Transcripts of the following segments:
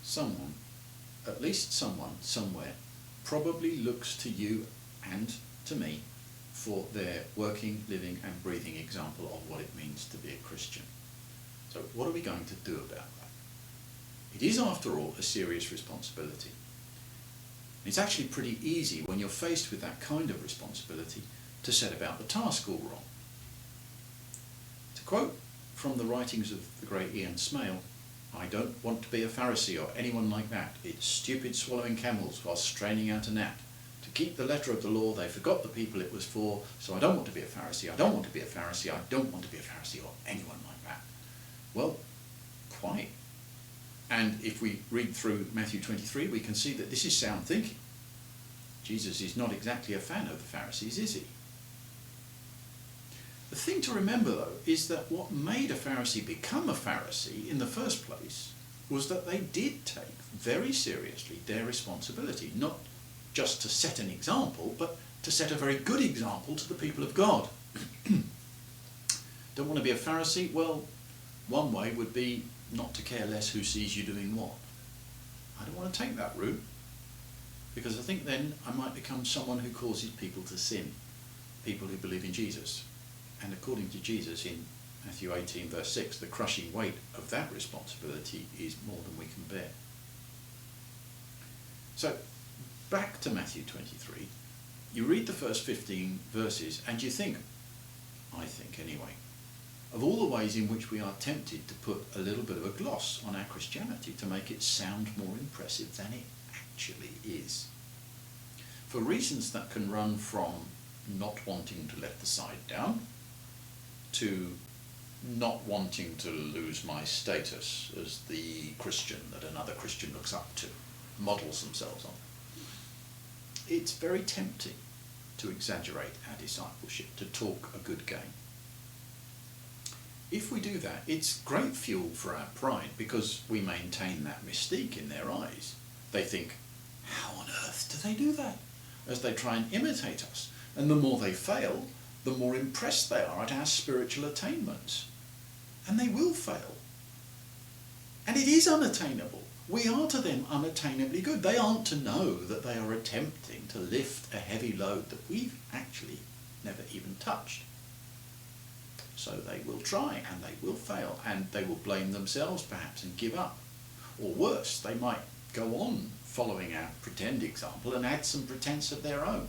someone, at least someone, somewhere, probably looks to you and to me for their working, living and breathing example of what it means to be a Christian. So what are we going to do about that? It is, after all, a serious responsibility. It's actually pretty easy when you're faced with that kind of responsibility to set about the task all wrong. To quote from the writings of the great Ian Smale, "I don't want to be a Pharisee or anyone like that. It's stupid swallowing camels while straining out a gnat. To keep the letter of the law, they forgot the people it was for, so I don't want to be a Pharisee, I don't want to be a Pharisee, I don't want to be a Pharisee or anyone like that." Well, quite. And if we read through Matthew 23, we can see that this is sound thinking. Jesus is not exactly a fan of the Pharisees, is he? The thing to remember, though, is that what made a Pharisee become a Pharisee in the first place was that they did take very seriously their responsibility, not just to set an example, but to set a very good example to the people of God. Don't want to be a Pharisee? Well, one way would be not to care less who sees you doing what. I don't want to take that route, because I think then I might become someone who causes people to sin, people who believe in Jesus. And according to Jesus in Matthew 18 verse 6, the crushing weight of that responsibility is more than we can bear. So back to Matthew 23, you read the first 15 verses and you think, I think anyway, of all the ways in which we are tempted to put a little bit of a gloss on our Christianity to make it sound more impressive than it actually is. For reasons that can run from not wanting to let the side down, to not wanting to lose my status as the Christian that another Christian looks up to, models themselves on. It's very tempting to exaggerate our discipleship, to talk a good game. If we do that, it's great fuel for our pride because we maintain that mystique in their eyes. They think, how on earth do they do that? As they try and imitate us. And the more they fail, the more impressed they are at our spiritual attainments. And they will fail. And it is unattainable. We are to them unattainably good. They aren't to know that they are attempting to lift a heavy load that we've actually never even touched. So they will try and they will fail and they will blame themselves perhaps and give up. Or worse, they might go on following our pretend example and add some pretense of their own.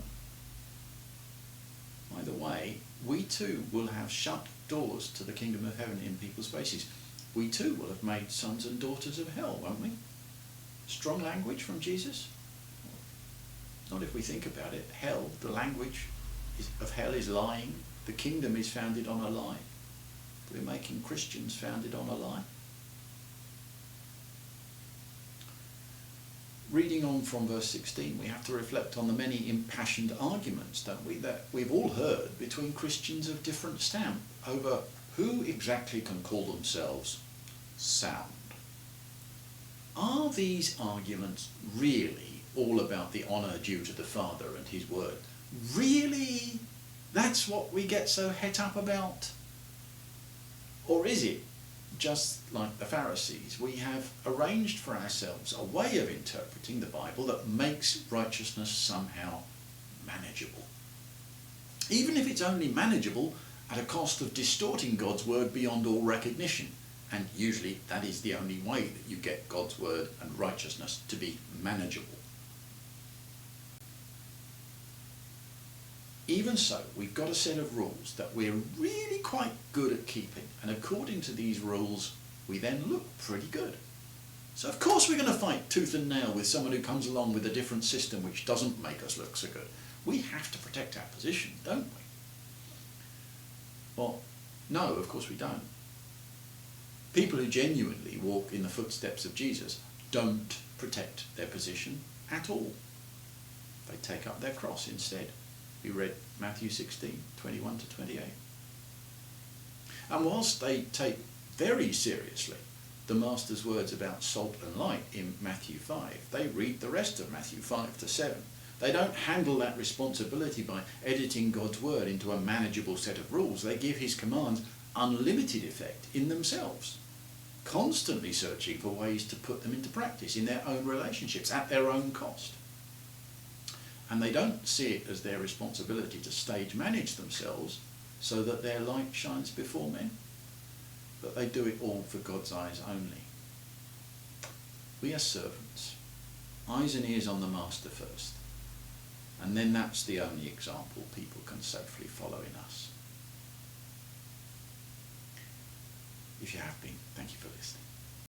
Either way, we too will have shut doors to the kingdom of heaven in people's faces. We too will have made sons and daughters of hell, won't we? Strong language from Jesus? Not if we think about it. Hell, the language of hell is lying. The kingdom is founded on a lie. We're making Christians founded on a lie. Reading on from verse 16, we have to reflect on the many impassioned arguments, don't we, that we've all heard between Christians of different stamp over who exactly can call themselves sound. Are these arguments really all about the honour due to the Father and his word? Really? That's what we get so het up about? Or is it just like the Pharisees, we have arranged for ourselves a way of interpreting the Bible that makes righteousness somehow manageable? Even if it's only manageable at a cost of distorting God's word beyond all recognition. And usually that is the only way that you get God's word and righteousness to be manageable. Even so, we've got a set of rules that we're really quite good at keeping, and according to these rules, we then look pretty good. So of course we're going to fight tooth and nail with someone who comes along with a different system which doesn't make us look so good. We have to protect our position, don't we? Well, no, of course we don't. People who genuinely walk in the footsteps of Jesus don't protect their position at all. They take up their cross instead. We read Matthew 16, 21 to 28. And whilst they take very seriously the Master's words about salt and light in Matthew 5, they read the rest of Matthew 5 to 7. They don't handle that responsibility by editing God's word into a manageable set of rules. They give his commands unlimited effect in themselves. constantly searching for ways to put them into practice in their own relationships at their own cost. And they don't see it as their responsibility to stage manage themselves so that their light shines before men, but they do it all for God's eyes only. We are servants, eyes and ears on the Master first, and then that's the only example people can safely follow in us. If you have been, thank you for listening.